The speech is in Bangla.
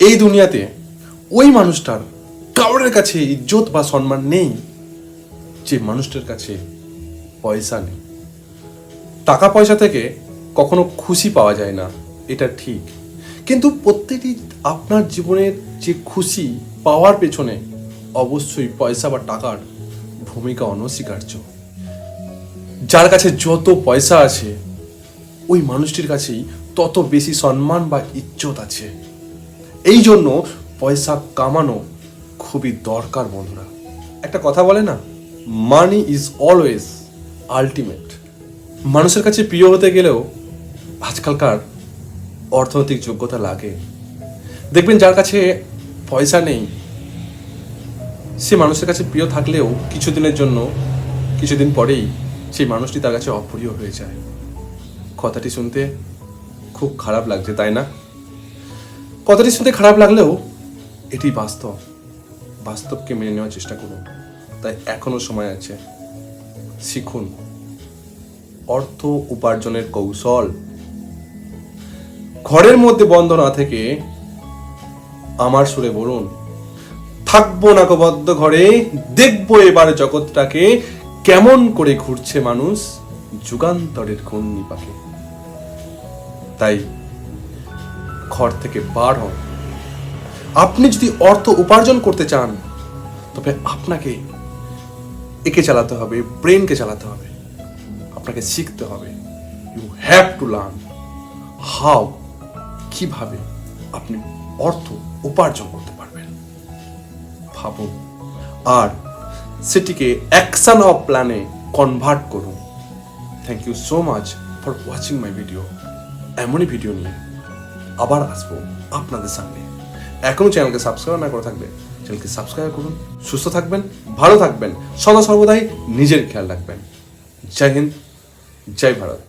এই দুনিয়াতে ওই মানুষটার কারোর কাছে ইজ্জত বা সম্মান নেই যে মানুষটার কাছে পয়সা নেই। টাকা পয়সা থেকে কখনো খুশি পাওয়া যায় না, এটা ঠিক, কিন্তু প্রত্যেকটি আপনার জীবনের যে খুশি পাওয়ার পেছনে অবশ্যই পয়সা বা টাকার ভূমিকা অনস্বীকার্য। যার কাছে যত পয়সা আছে ওই মানুষটির কাছেই তত বেশি সম্মান বা ইজ্জত আছে। এই জন্য পয়সা কামানো খুবই দরকার বন্ধুরা। একটা কথা বলে না, মানি ইজ অলওয়েজ আলটিমেট। মানুষের কাছে প্রিয় হতে গেলেও আজকালকার অর্থনৈতিক যোগ্যতা লাগে। দেখবেন যার কাছে পয়সা নেই সে মানুষের কাছে প্রিয় থাকলেও কিছুদিনের জন্য, কিছুদিন পরেই সেই মানুষটি তার কাছে অপ্রিয় হয়ে যায়। কথাটি শুনতে খুব খারাপ লাগছে, তাই না? কথাটি শুনতে খারাপ লাগলেও এটি বাস্তব। বাস্তবকে মেনে নেওয়ার চেষ্টা করুন। তাই এখনো সময় আছে, শিখুন অর্থ উপার্জনের কৌশল। ঘরের মধ্যে বন্ধ না থেকে আমার সুরে বলুন, থাকবো না বদ্ধ ঘরে, দেখবো এবার জগৎটাকে কেমন করে ঘুরছে মানুষ যুগান্তরের ঘূর্ণি পাকে। তাই ঘর থেকে বার হন। আপনি যদি অর্থ উপার্জন করতে চান তবে আপনাকে একে চালাতে হবে, ব্রেনকে চালাতে হবে, আপনাকে শিখতে হবে। You have to learn how, কিভাবে আপনি অর্থ উপার্জন করতে পারবেন। ভাবুন আর সেটিকে অ্যাকশন অফ প্ল্যানে কনভার্ট করুন। Thank you so much for watching my video. এমনই ভিডিও নিয়ে আবার আসবো আপনাদের সামনে। এখনো চ্যানেলকে সাবস্ক্রাইব না করে থাকবে, চ্যানেলকে সাবস্ক্রাইব করুন। সুস্থ থাকবেন, ভালো থাকবেন, সদা সর্বদাই নিজের খেয়াল রাখবেন। জয় হিন্দ, জয় ভারত।